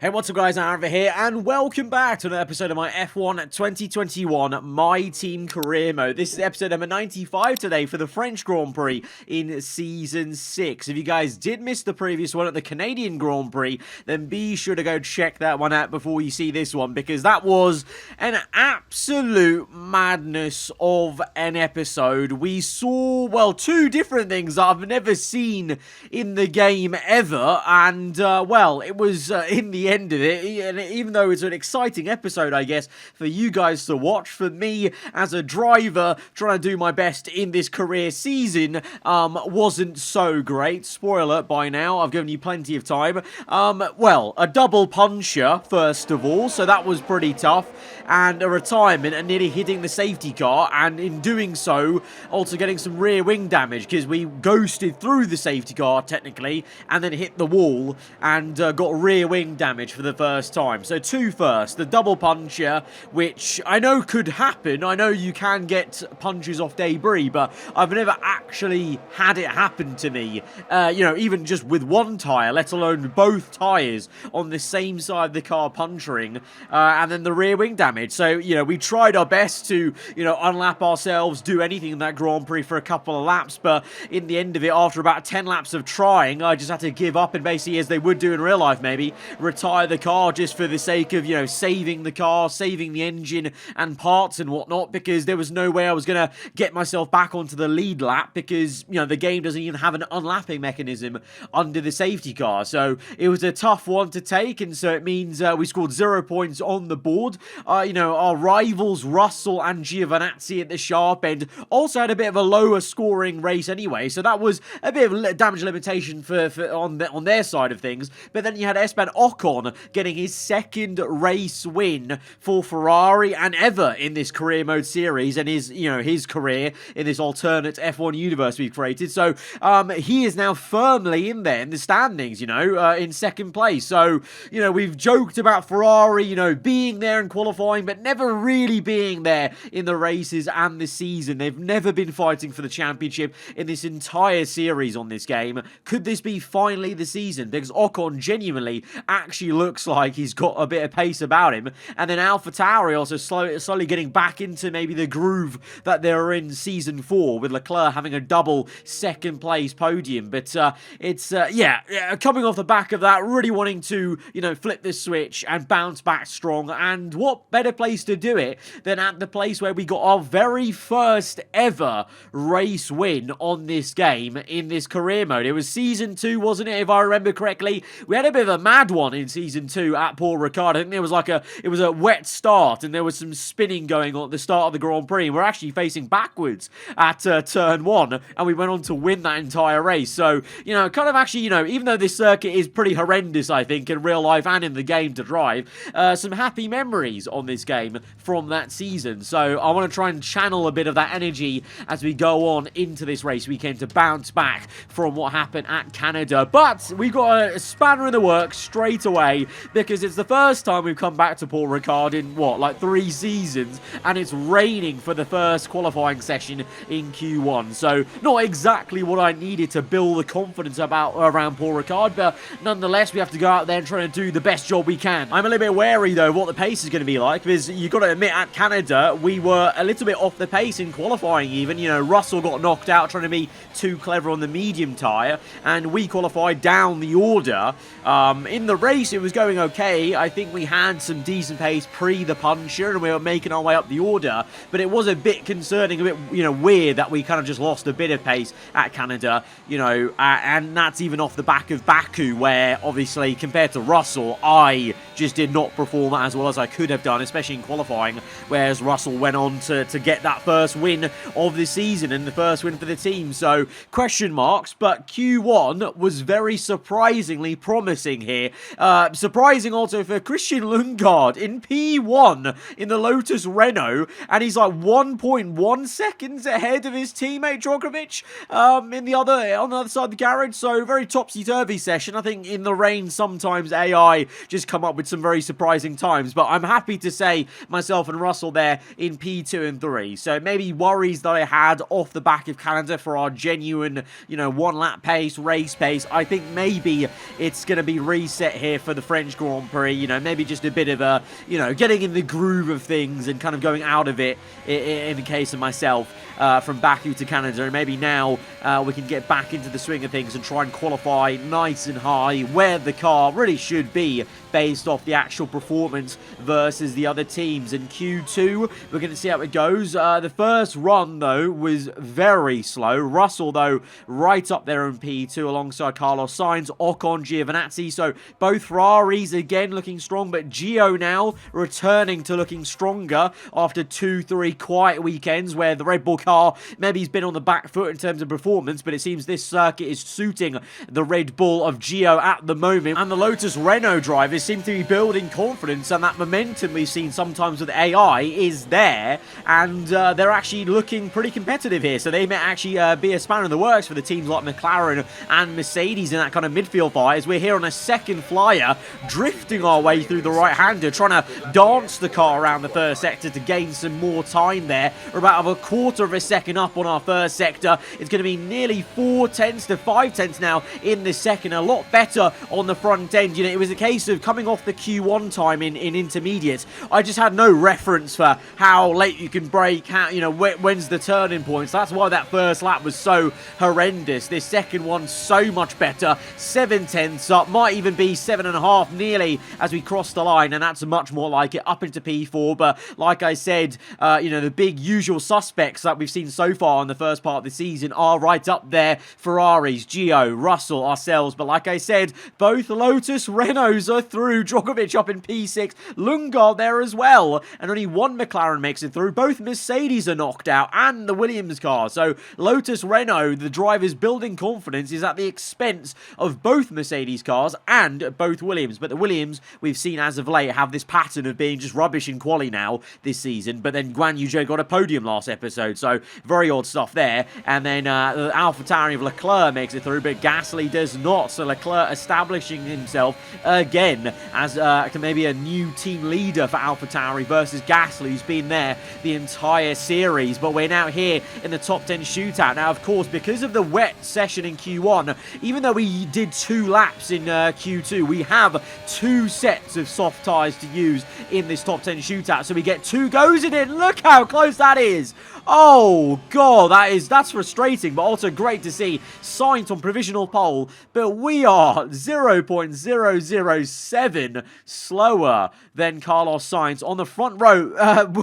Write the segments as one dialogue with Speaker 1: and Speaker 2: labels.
Speaker 1: Hey, what's up guys, aarava here, and welcome back to another episode of my F1 2021 My Team Career Mode. This is episode number 95 today for the French Grand Prix in Season 6. If you guys did miss the previous one at the Canadian Grand Prix, then be sure to go check that one out before you see this one, because that was an absolute madness of an episode. We saw, well, two different things that I've never seen in the game ever, and, well, it was in the end of it, and even though it's an exciting episode, I guess, for you guys to watch, for me as a driver trying to do my best in this career season, wasn't so great. Spoiler by now, I've given you plenty of time. Well, a double puncher first of all, so that was pretty tough, and a retirement and nearly hitting the safety car, and in doing so also getting some rear wing damage because we ghosted through the safety car technically and then hit the wall and got rear wing damage for the first time. So two first, the double puncher, which I know could happen. I know you can get punches off debris, but I've never actually had it happen to me, you know, even just with one tyre, let alone both tyres on the same side of the car puncturing, and then the rear wing damage. So, you know, we tried our best to, you know, unlap ourselves, do anything in that Grand Prix for a couple of laps, but in the end of it, after about 10 laps of trying, I just had to give up and basically, as they would do in real life maybe, retire the car just for the sake of, you know, saving the car, saving the engine and parts and whatnot, because there was no way I was going to get myself back onto the lead lap because, you know, the game doesn't even have an unlapping mechanism under the safety car. So it was a tough one to take, and so it means we scored 0 points on the board. You know, our rivals Russell and Giovinazzi at the sharp end also had a bit of a lower scoring race anyway, so that was a bit of a damage limitation on their side of things. But then you had Esteban Ocon getting his second race win for Ferrari and ever in this career mode series, and his career in this alternate F1 universe we've created. So he is now firmly in there in the standings, you know, in second place. So, you know, we've joked about Ferrari, you know, being there in qualifying, but never really being there in the races and the season. They've never been fighting for the championship in this entire series on this game. Could this be finally the season? Because Ocon genuinely actually looks like he's got a bit of pace about him, and then AlphaTauri also slowly getting back into maybe the groove that they were in season 4, with Leclerc having a double second place podium. But yeah, coming off the back of that, really wanting to, you know, flip this switch and bounce back strong, and what better place to do it than at the place where we got our very first ever race win on this game in this career mode. It was season 2, wasn't it, if I remember correctly? We had a bit of a mad one in season 2 at Paul Ricard. I think there was it was a wet start and there was some spinning going on at the start of the Grand Prix. We're actually facing backwards at turn 1, and we went on to win that entire race. So, you know, kind of actually, you know, even though this circuit is pretty horrendous, I think, in real life and in the game to drive, some happy memories on this game from that season. So I want to try and channel a bit of that energy as we go on into this race weekend to bounce back from what happened at Canada. But we got a spanner in the works straight away, because it's the first time we've come back to Paul Ricard in, what, like 3 seasons, and it's raining for the first qualifying session in Q1. So not exactly what I needed to build the confidence around Paul Ricard, but nonetheless, we have to go out there and try to do the best job we can. I'm a little bit wary, though, of what the pace is going to be like, because you've got to admit, at Canada, we were a little bit off the pace in qualifying even. You know, Russell got knocked out trying to be too clever on the medium tyre, and we qualified down the order. In the race, it was going okay. I think we had some decent pace pre the puncher, and we were making our way up the order, but it was a bit concerning, a bit, you know, weird that we kind of just lost a bit of pace at Canada, you know, and that's even off the back of Baku, where obviously compared to Russell, I just did not perform as well as I could have done, especially in qualifying, whereas Russell went on to get that first win of the season and the first win for the team. So question marks, but Q1 was very surprisingly promising here. Surprising also for Christian Lundgaard in P1 in the Lotus Renault, and he's like 1.1 seconds ahead of his teammate Djokovic on the other side of the garage. So very topsy-turvy session. I think in the rain sometimes AI just come up with some very surprising times, but I'm happy to say myself and Russell there in P2 and 3. So maybe worries that I had off the back of Canada for our genuine, you know, one lap pace, race pace, I think maybe it's going to be reset here for for the French Grand Prix. You know, maybe just a bit of a, you know, getting in the groove of things and kind of going out of it in the case of myself. From Baku to Canada, and maybe now we can get back into the swing of things and try and qualify nice and high where the car really should be based off the actual performance versus the other teams. In Q2, we're going to see how it goes. The first run, though, was very slow. Russell, though, right up there in P2 alongside Carlos Sainz, Ocon, Giovinazzi. So both Ferraris, again, looking strong, but Gio now returning to looking stronger after 2-3 quiet weekends where the Red Bull car maybe he's been on the back foot in terms of performance, but it seems this circuit is suiting the Red Bull of Gio at the moment. And the Lotus Renault drivers seem to be building confidence, and that momentum we've seen sometimes with AI is there, and they're actually looking pretty competitive here. So they may actually be a spanner in the works for the teams like McLaren and Mercedes in that kind of midfield fight, as we're here on a second flyer, drifting our way through the right-hander, trying to dance the car around the first sector to gain some more time there. We're about a quarter of a second up on our first sector. It's going to be nearly 4/10 to 5/10 now in the second. A lot better on the front end. You know, it was a case of coming off the Q1 time in intermediates. I just had no reference for how late you can brake, how, you know, when's the turning points. That's why that first lap was so horrendous. This second one so much better. 7/10 up, might even be 7.5 nearly as we cross the line, and that's much more like it up into P4. But like I said, you know, the big usual suspects that we've seen so far in the first part of the season are right up there. Ferraris, Gio, Russell, ourselves. But like I said, both Lotus Renaults are through. Djokovic up in P6. Lundgaard there as well. And only one McLaren makes it through. Both Mercedes are knocked out and the Williams car. So Lotus Renault, the drivers building confidence, is at the expense of both Mercedes cars and both Williams. But the Williams, we've seen as of late, have this pattern of being just rubbish in quali now this season. But then Guan Yu Zhou got a podium last episode. So very odd stuff there. And then the AlphaTauri of Leclerc makes it through, but Gasly does not. So Leclerc establishing himself again as maybe a new team leader for AlphaTauri versus Gasly, who's been there the entire series. But we're now here in the top 10 shootout. Now, of course, because of the wet session in Q1, even though we did 2 laps in Q2, we have 2 sets of soft tyres to use in this top 10 shootout. So we get 2 goes in it. Look how close that is. Oh, God, that's frustrating, but also great to see Sainz on provisional pole, but we are 0.007 slower than Carlos Sainz on the front row.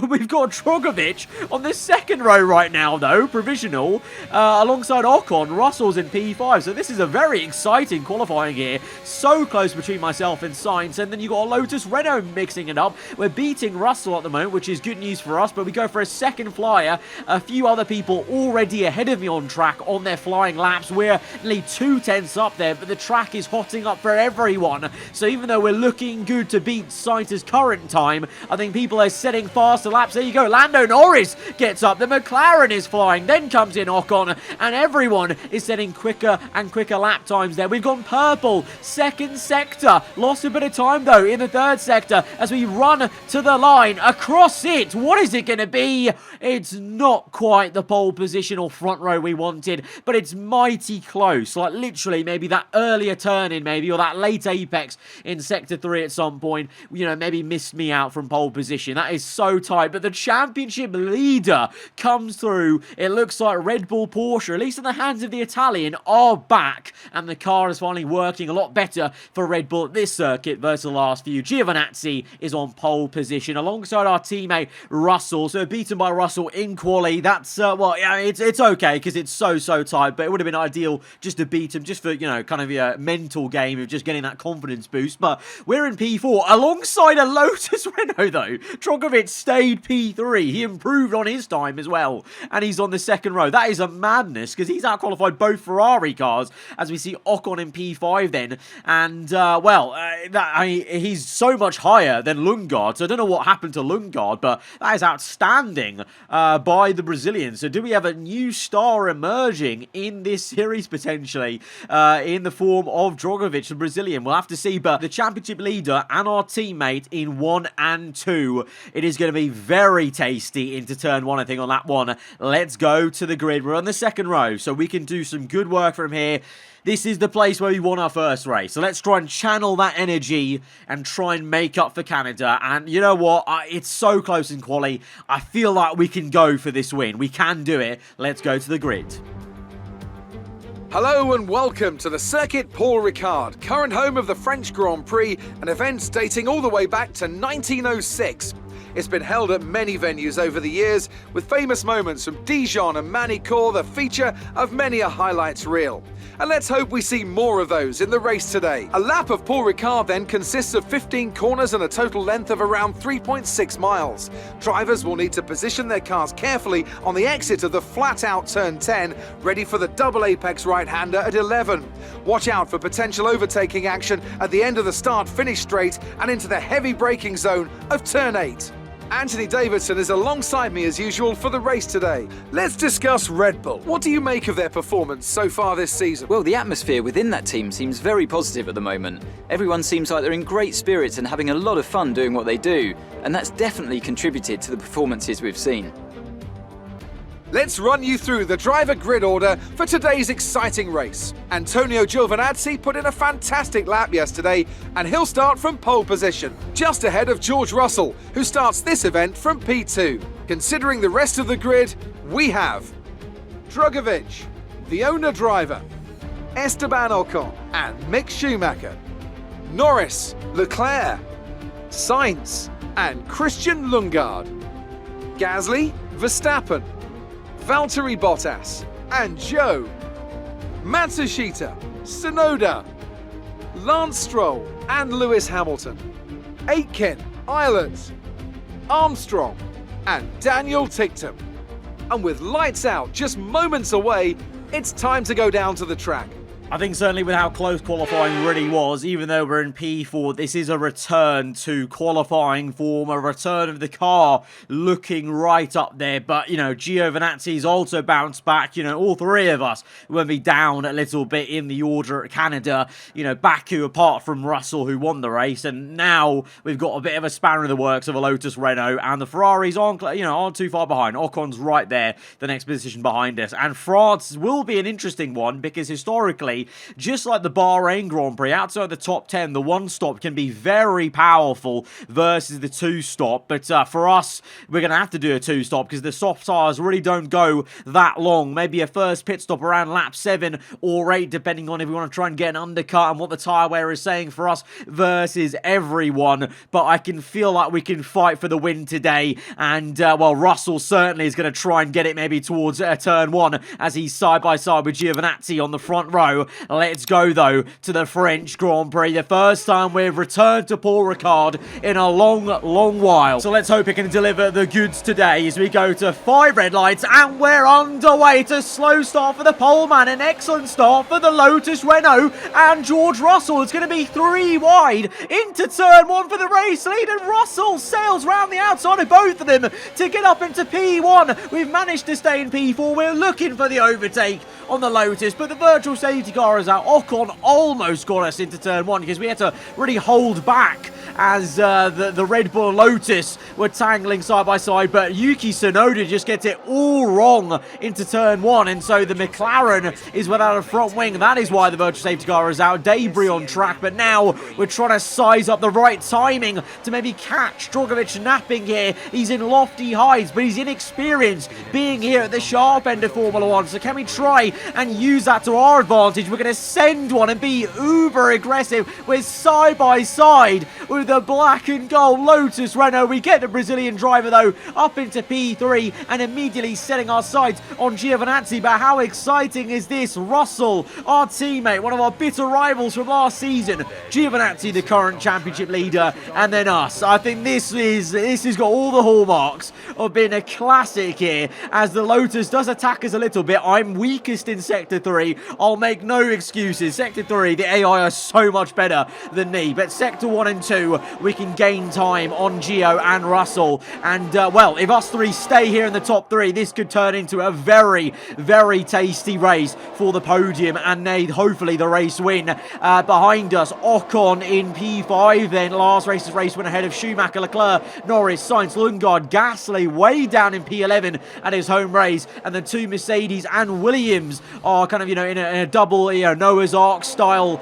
Speaker 1: We've got Djokovic on the second row right now, though, provisional, alongside Ocon. Russell's in P5, so this is a very exciting qualifying here. So close between myself and Sainz, and then you've got Lotus Renault mixing it up. We're beating Russell at the moment, which is good news for us, but we go for a second flyer. A few other people already ahead of me on track on their flying laps. We're nearly 2/10 up there, but the track is hotting up for everyone. So even though we're looking good to beat Sainz's current time, I think people are setting faster laps. There you go. Lando Norris gets up. The McLaren is flying. Then comes in Ocon, and everyone is setting quicker and quicker lap times there. We've gone purple. Second sector. Lost a bit of time, though, in the third sector as we run to the line. Across it. What is it going to be? It's not quite the pole position or front row we wanted, but it's mighty close. Like, literally, maybe that earlier turn-in, maybe, or that late apex in Sector 3 at some point, you know, maybe missed me out from pole position. That is so tight, but the championship leader comes through. It looks like Red Bull Porsche, at least in the hands of the Italian, are back, and the car is finally working a lot better for Red Bull at this circuit versus the last few. Giovinazzi is on pole position alongside our teammate Russell, so beaten by Russell in quali. That's, well, yeah, it's okay because it's so tight, but it would have been ideal just to beat him, just for, you know, kind of a mental game of just getting that confidence boost. But we're in P4 alongside a Lotus Renault, though. Djokovic stayed P3. He improved on his time as well, and he's on the second row. That is a madness because he's out-qualified both Ferrari cars, as we see Ocon in P5 then. And, well, he's so much higher than Lundgaard, so I don't know what happened to Lundgaard, but that is outstanding by the Brazilians. So do we have a new star emerging in this series potentially in the form of Djokovic, the Brazilian? We'll have to see, but the championship leader and our teammate in 1 and 2. It is going to be very tasty into turn 1, I think, on that one. Let's go to the grid. We're on the second row, so we can do some good work from here. This is the place where we won our first race. So let's try and channel that energy and try and make up for Canada. And you know what? It's so close in quali. I feel like we can go for this win. We can do it. Let's go to the grid.
Speaker 2: Hello and welcome to the Circuit Paul Ricard, current home of the French Grand Prix, an event dating all the way back to 1906. It's been held at many venues over the years, with famous moments from Dijon and Manicourt the feature of many a highlights reel. And let's hope we see more of those in the race today. A lap of Paul Ricard then consists of 15 corners and a total length of around 3.6 miles. Drivers will need to position their cars carefully on the exit of the flat-out turn 10, ready for the double apex right-hander at 11. Watch out for potential overtaking action at the end of the start-finish straight and into the heavy braking zone of turn 8. Anthony Davidson is alongside me as usual for the race today. Let's discuss Red Bull. What do you make of their performance so far this season?
Speaker 3: Well, the atmosphere within that team seems very positive at the moment. Everyone seems like they're in great spirits and having a lot of fun doing what they do, and that's definitely contributed to the performances we've seen.
Speaker 2: Let's run you through the driver grid order for today's exciting race. Antonio Giovinazzi put in a fantastic lap yesterday, and he'll start from pole position, just ahead of George Russell, who starts this event from P2. Considering the rest of the grid, we have Drugovich, the owner driver, Esteban Ocon and Mick Schumacher, Norris, Leclerc, Sainz and Christian Lundgaard, Gasly, Verstappen, Valtteri Bottas and Joe, Matsushita, Tsunoda, Lance Stroll and Lewis Hamilton, Aitken, Ireland, Armstrong and Daniel Ticktum. And with lights out just moments away, it's time to go down to the track.
Speaker 1: I think certainly with how close qualifying really was, even though we're in P4, this is a return to qualifying form, a return of the car looking right up there. But, you know, Giovinazzi's also bounced back. You know, all three of us will be down a little bit in the order at Canada. You know, Baku, apart from Russell, who won the race. And now we've got a bit of a spanner in the works of a Lotus Renault. And the Ferraris aren't too far behind. Ocon's right there, the next position behind us. And France will be an interesting one because historically, just like the Bahrain Grand Prix, outside the top 10, the one-stop can be very powerful versus the two-stop. But for us, we're going to have to do a two-stop because the soft tyres really don't go that long. Maybe a first pit stop around lap 7 or 8, depending on if we want to try and get an undercut and what the tyre wearer is saying for us versus everyone. But I can feel like we can fight for the win today. And, well, Russell certainly is going to try and get it maybe towards turn 1 as he's side-by-side with Giovinazzi on the front row. Let's go, though, to the French Grand Prix. The first time we've returned to Paul Ricard in a long, long while. So let's hope it can deliver the goods today as we go to 5 red lights and we're underway to slow start for the pole man. An excellent start for the Lotus Renault and George Russell. It's going to be 3 wide into turn 1 for the race lead, and Russell sails round the outside of both of them to get up into P1. We've managed to stay in P4. We're looking for the overtake on the Lotus, but the virtual safety car is out. Ocon almost got us into turn 1 because we had to really hold back as the Red Bull Lotus were tangling side by side, but Yuki Tsunoda just gets it all wrong into turn 1, and so the McLaren is without a front wing. That is why the virtual safety car is out. Debris on track, but now we're trying to size up the right timing to maybe catch Drugovich napping here. He's in lofty heights, but he's inexperienced being here at the sharp end of Formula 1, so can we try and use that to our advantage? We're going to send one and be uber aggressive. We're side by side with the black and gold Lotus Renault. We get the Brazilian driver, though, up into P3 and immediately setting our sights on Giovinazzi. But how exciting is this? Russell, our teammate, one of our bitter rivals from last season. Giovinazzi, the current championship leader, and then us. I think this has got all the hallmarks of being a classic here as the Lotus does attack us a little bit. I'm weakest in Sector 3. I'll make no excuses. Sector 3, the AI are so much better than me. But Sector 1 and 2, P2, we can gain time on Gio and Russell. And, well, if us three stay here in the top 3, this could turn into a very, very tasty race for the podium and hopefully the race win. Behind us, Ocon in P5, then last race's race win ahead of Schumacher, Leclerc, Norris, Sainz, Lundgaard, Gasly way down in P11 at his home race, and the 2 Mercedes and Williams are kind of, in a double, Noah's Ark style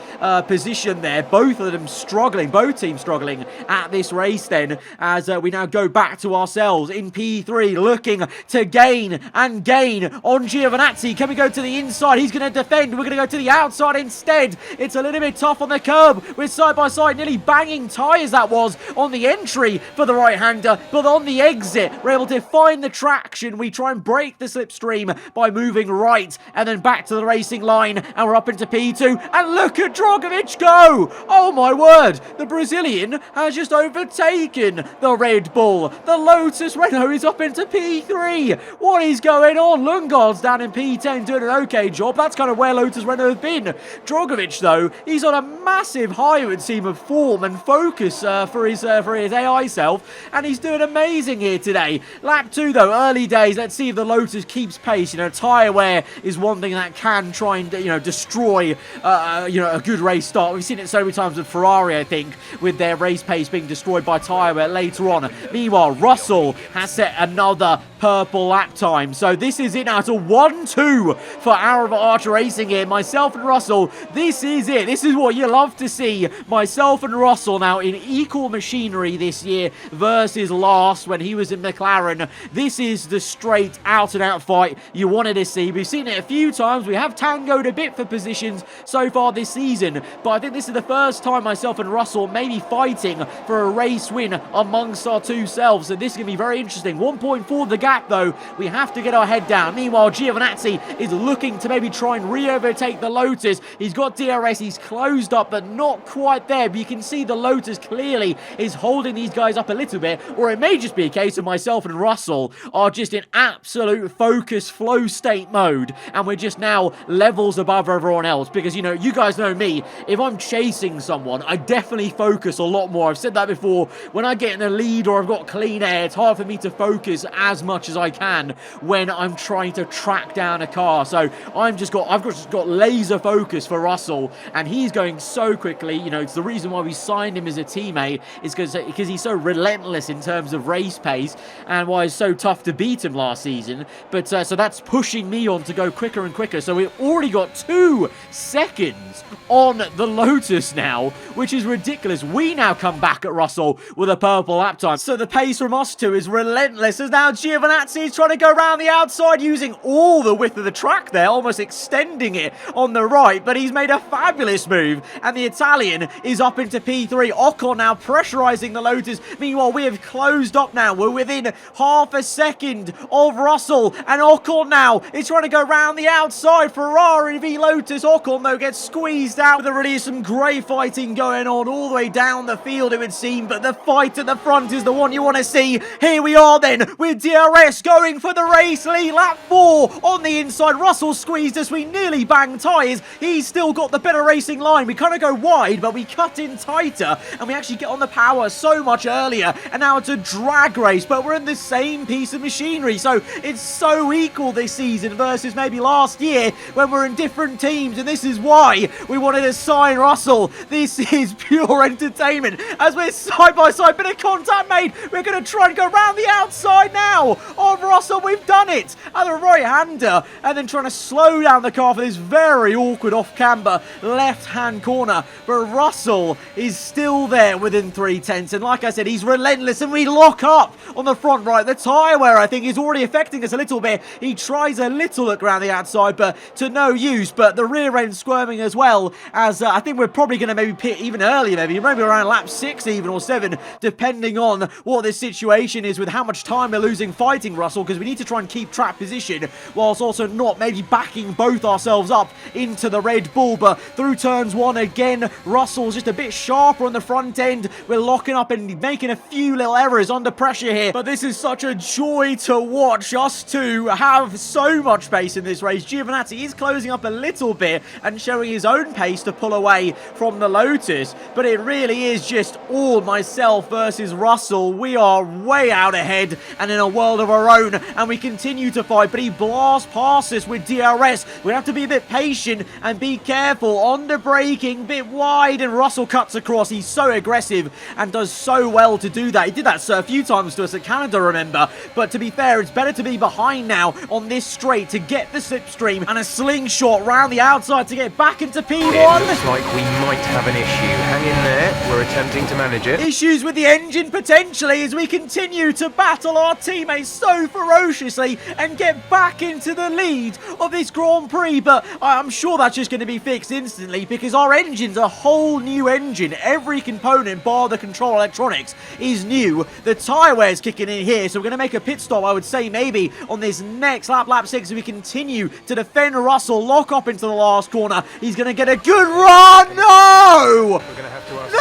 Speaker 1: position there. Both of them struggling, both teams struggling at this race then, as we now go back to ourselves in P3, looking to gain on Giovinazzi. Can we go to the inside? He's going to defend. We're going to go to the outside instead. It's a little bit tough on the curb with side-by-side, nearly banging tyres that was on the entry for the right-hander, but on the exit, we're able to find the traction. We try and break the slipstream by moving right and then back to the racing line, and we're up into P2, and look at Drogovic go! Oh my word, the Brazilian has just overtaken the Red Bull. The Lotus Renault is up into P3. What is going on? Lundgaard's down in P10 doing an okay job. That's kind of where Lotus Renault have been. Drogovic, though, he's on a massive high, it would seem, of form and focus for his AI self, and he's doing amazing here today. Lap 2, though, early days. Let's see if the Lotus keeps pace. Tyre wear is one thing that can try and, destroy, a good race start. We've seen it so many times with Ferrari, I think, with their race pace being destroyed by tyre wear later on. Meanwhile, Russell has set another purple lap time. So this is it now. It's a 1-2 for aarava Archer Racing here. Myself and Russell, this is it. This is what you love to see. Myself and Russell now in equal machinery this year versus last when he was in McLaren. This is the straight out-and-out fight you wanted to see. We've seen it a few times. We have tangoed a bit for positions so far this season, but I think this is the first time myself and Russell may be fighting for a race win amongst our two selves. So this is going to be very interesting. 1.4 the gap, though. We have to get our head down. Meanwhile, Giovinazzi is looking to maybe try and re-overtake the Lotus. He's got DRS. He's closed up, but not quite there. But you can see the Lotus clearly is holding these guys up a little bit, or it may just be a case of myself and Russell are just in absolute focus flow state mode, and we're just now levels above everyone else. Because, you guys know me. If I'm chasing someone, I definitely focus a lot more. I've said that before. When I get in a lead or I've got clean air, it's hard for me to focus as much as I can when I'm trying to track down a car. So I've just got laser focus for Russell, and he's going so quickly. It's the reason why we signed him as a teammate, is because he's so relentless in terms of race pace, and why it's so tough to beat him last season. But so that's pushing me on to go quicker and quicker. So we've already got 2 seconds on the Lotus now, which is ridiculous. We now come back at Russell with a purple lap time. So the pace from us two is relentless, as now Giovinazzi is trying to go around the outside using all the width of the track there, almost extending it on the right, but he's made a fabulous move, and the Italian is up into P3. Ocon now pressurizing the Lotus. Meanwhile, we have closed up now. We're within half a second of Russell, and Ocon now is trying to go around the outside. Ferrari v Lotus. Ocon, though, gets squeezed out. There really is some great fighting going on all the way down the field, it would seem, but the fight at the front is the one you want to see. Here we are then, with DRS going for the race lead. Lap 4 on the inside. Russell squeezed us. We nearly banged tyres. He's still got the better racing line. We kind of go wide, but we cut in tighter, and we actually get on the power so much earlier, and now it's a drag race, but we're in the same piece of machinery. So it's so equal this season versus maybe last year when we're in different teams, and this is why we wanted to sign Russell. This is pure entertainment as we're side by side. Bit of contact made. We're going to try and go around the outside now of Russell. We've done it at the right-hander, and then trying to slow down the car for this very awkward off-camber left-hand corner. But Russell is still there within 3/10, and like I said, he's relentless, and we lock up on the front right. The tyre wear, I think, is already affecting us a little bit. He tries a little look around the outside, but to no use. But the rear end squirming as well, as I think we're probably going to maybe pit even earlier, maybe around lap 6 even, or 7, depending on what this situation is with how much time we're losing fighting Russell, because we need to try and keep track position whilst also not maybe backing both ourselves up into the Red Bull. But through turns 1 again, Russell's just a bit sharper on the front end. We're locking up and making a few little errors under pressure here, but this is such a joy to watch us two have so much pace in this race. Giovinazzi is closing up a little bit and showing his own pace to pull away from the Lotus, but it really is is just all myself versus Russell. We are way out ahead and in a world of our own, and we continue to fight, but he blasts past us with DRS. We have to be a bit patient and be careful. On the braking, bit wide, and Russell cuts across. He's so aggressive and does so well to do that. He did that a few times to us at Canada, remember? But to be fair, it's better to be behind now on this straight to get the slipstream and a slingshot round the outside to get back into P1.
Speaker 4: It looks like we might have an issue. Hang in there. We're attempting to manage it.
Speaker 1: Issues with the engine potentially as we continue to battle our teammates so ferociously and get back into the lead of this Grand Prix. But I'm sure that's just going to be fixed instantly because our engine's a whole new engine. Every component bar the control electronics is new. The tyre wear's kicking in here, so we're going to make a pit stop, I would say, maybe on this next lap 6, as we continue to defend Russell, lock up into the last corner. He's going to get a good run. No!
Speaker 4: We're going to have to ask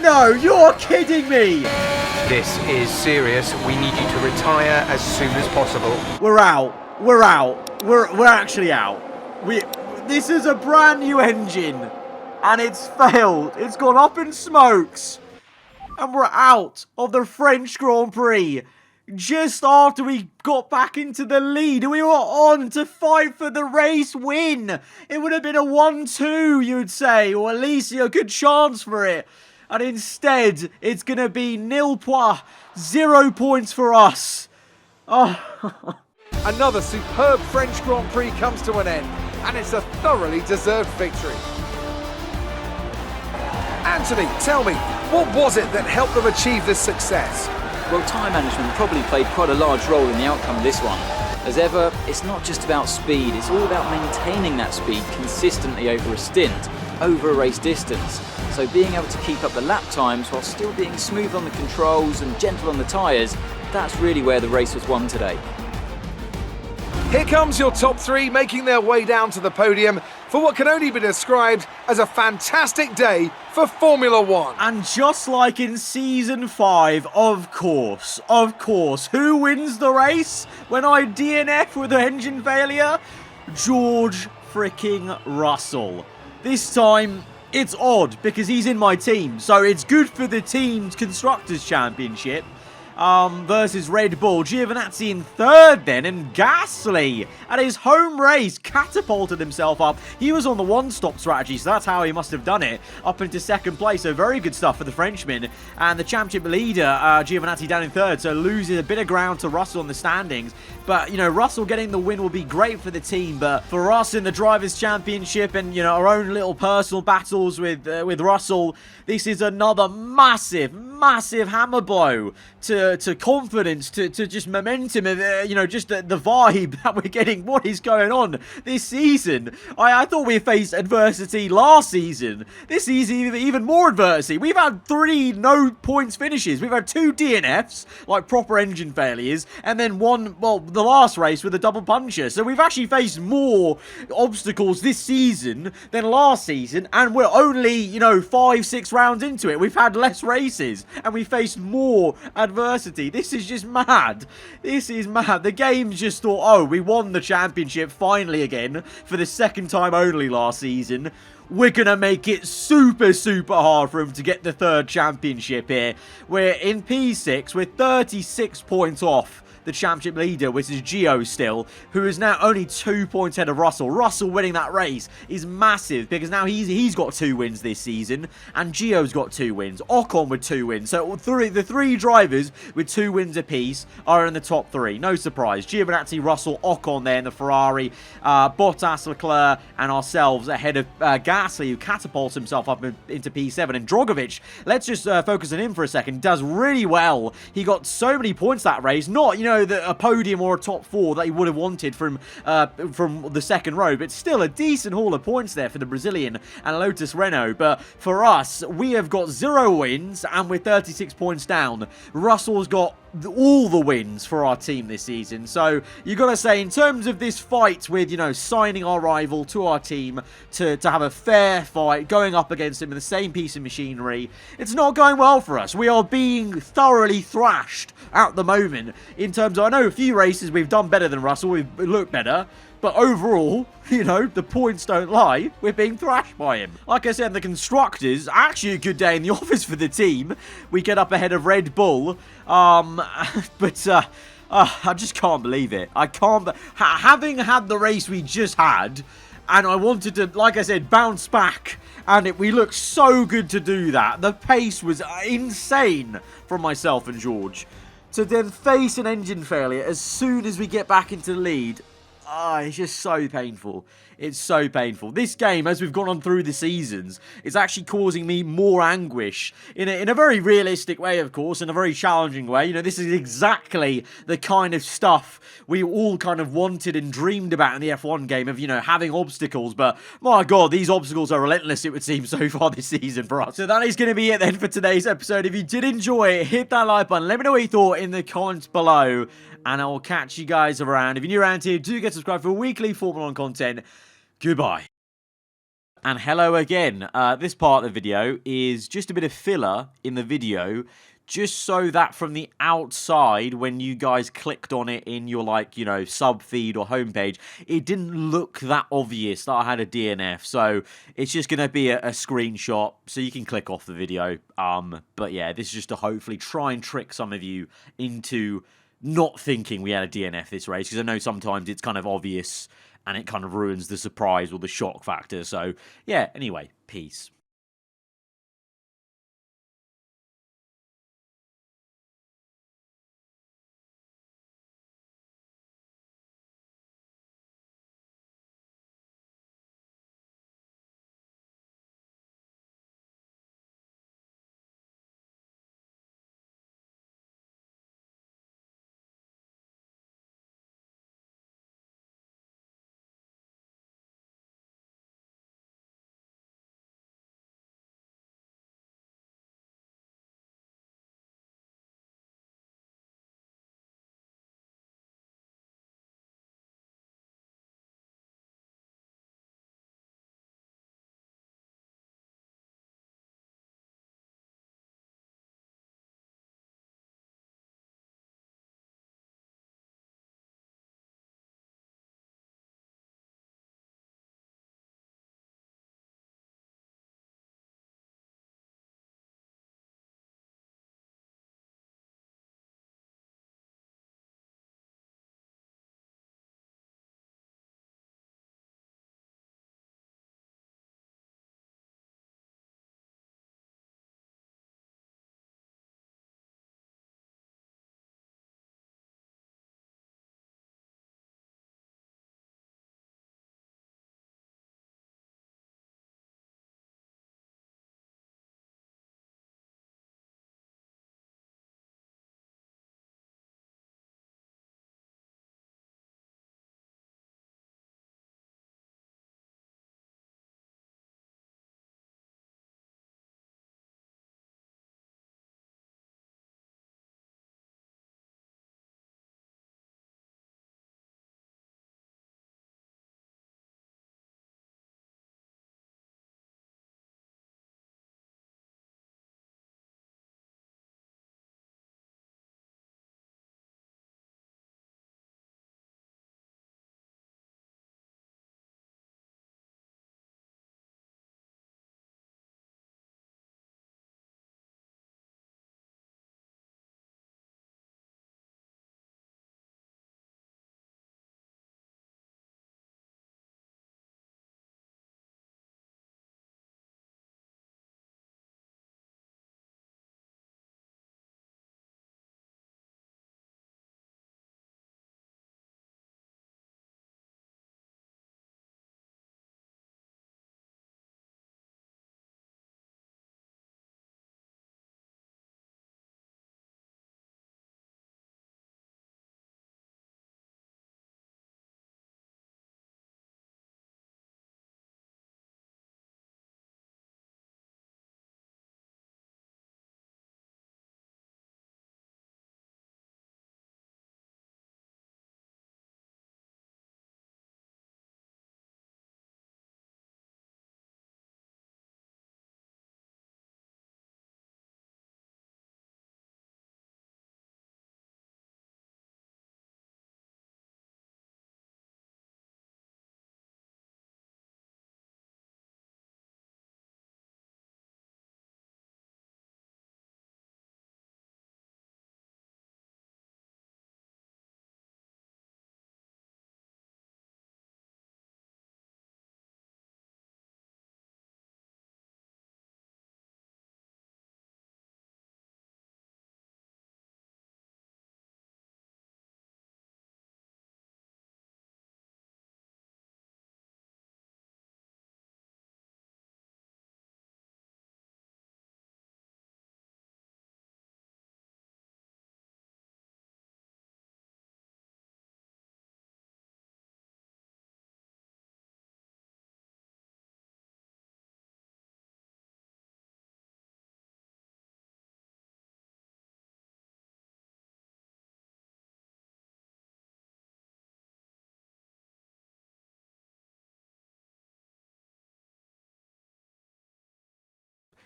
Speaker 1: No, you're kidding me.
Speaker 4: This is serious. We need you to retire as soon as possible.
Speaker 1: We're out. We're actually out. This is a brand new engine, and it's failed. It's gone up in smokes, and we're out of the French Grand Prix. Just after we got back into the lead, we were on to fight for the race win. It would have been a 1-2, you'd say, or at least a good chance for it. And instead, it's going to be 0 points, 0 points for us. Oh.
Speaker 2: Another superb French Grand Prix comes to an end, and it's a thoroughly deserved victory. Anthony, tell me, what was it that helped them achieve this success?
Speaker 3: Well, tyre management probably played quite a large role in the outcome of this one. As ever, it's not just about speed, it's all about maintaining that speed consistently over a stint, over a race distance. So being able to keep up the lap times while still being smooth on the controls and gentle on the tyres, that's really where the race was won today.
Speaker 2: Here comes your top 3 making their way down to the podium for what can only be described as a fantastic day for Formula 1.
Speaker 1: And just like in Season 5, of course, who wins the race when I DNF with an engine failure? George freaking Russell. This time, it's odd because he's in my team, so it's good for the team's Constructors' Championship. Versus Red Bull. Giovinazzi in 3rd then, and Gasly at his home race catapulted himself up. He was on the one-stop strategy, so that's how he must have done it, up into 2nd place. So very good stuff for the Frenchman. And the championship leader, Giovinazzi, down in 3rd, so loses a bit of ground to Russell in the standings. But, you know, Russell getting the win will be great for the team, but for us in the Drivers' Championship and, you know, our own little personal battles with Russell, this is another massive hammer blow to confidence, to just momentum, you know, just the vibe that we're getting. What is going on this season? I thought we faced adversity last season. This season, even more adversity. We've had 3 no points finishes. We've had 2 DNFs, like proper engine failures, and then one, well, the last race with a double puncture. So we've actually faced more obstacles this season than last season, and we're only, you know, 5-6 rounds into it. We've had less races, and we faced more adversity. This is just mad. This is mad. The game's just thought, oh, we won the championship finally again for the 2nd time only last season. We're going to make it super hard for him to get the 3rd championship here. We're in P6. We're 36 points off the championship leader, which is Gio still, who is now only 2 points ahead of Russell. Russell winning that race is massive because now he's got 2 wins this season, and Gio's got 2 wins. Ocon with 2 wins. So the 3 drivers with 2 wins apiece are in the top 3. No surprise. Giovinazzi, Russell, Ocon there in the Ferrari, Bottas, Leclerc, and ourselves ahead of Gasly, who catapults himself up into P7. And Drogovic, let's just focus on him for a second, does really well. He got so many points that race. Not, you know, a podium or a top 4 that he would have wanted from the 2nd row, but still a decent haul of points there for the Brazilian and Lotus Renault. But for us, we have got 0 wins and we're 36 points down. Russell's got all the wins for our team this season. So you got to say, in terms of this fight with, you know, signing our rival to our team to have a fair fight, going up against him in the same piece of machinery, it's not going well for us. We are being thoroughly thrashed at the moment in terms of, I know a few races we've done better than Russell, we've looked better, But overall, you know, the points don't lie. We're being thrashed by him. Like I said, the constructors, actually a good day in the office for the team. We get up ahead of Red Bull. But I just can't believe it. I can't. Having had the race we just had, and I wanted to, like I said, bounce back. And we looked so good to do that. The pace was insane from myself and George. To then face an engine failure as soon as we get back into the lead. It's just so painful. It's so painful. This game, as we've gone on through the seasons, is actually causing me more anguish. In a very realistic way, of course, in a very challenging way. You know, this is exactly the kind of stuff we all kind of wanted and dreamed about in the F1 game of, you know, having obstacles. But, my God, these obstacles are relentless, it would seem, so far this season for us. So that is going to be it then for today's episode. If you did enjoy it, hit that like button. Let me know what you thought in the comments below. And I will catch you guys around. If you're new around here, do get subscribed for weekly Formula 1 content. Goodbye. And hello again. This part of the video is just a bit of filler in the video, just so that from the outside, when you guys clicked on it in your, like, you know, sub feed or homepage, it didn't look that obvious that I had a DNF. So it's just going to be a screenshot, so you can click off the video. But yeah, this is just to hopefully try and trick some of you into not thinking we had a DNF this race, because I know sometimes it's kind of obvious and it kind of ruins the surprise or the shock factor. So yeah, anyway, peace.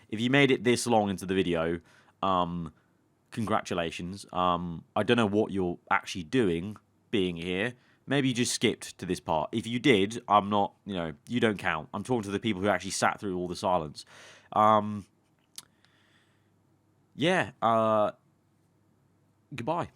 Speaker 1: If you made it this long into the video, congratulations. I don't know what you're actually doing being here. Maybe you just skipped to this part. If you did, I'm not, you don't count. I'm talking to the people who actually sat through all the silence. Yeah, goodbye.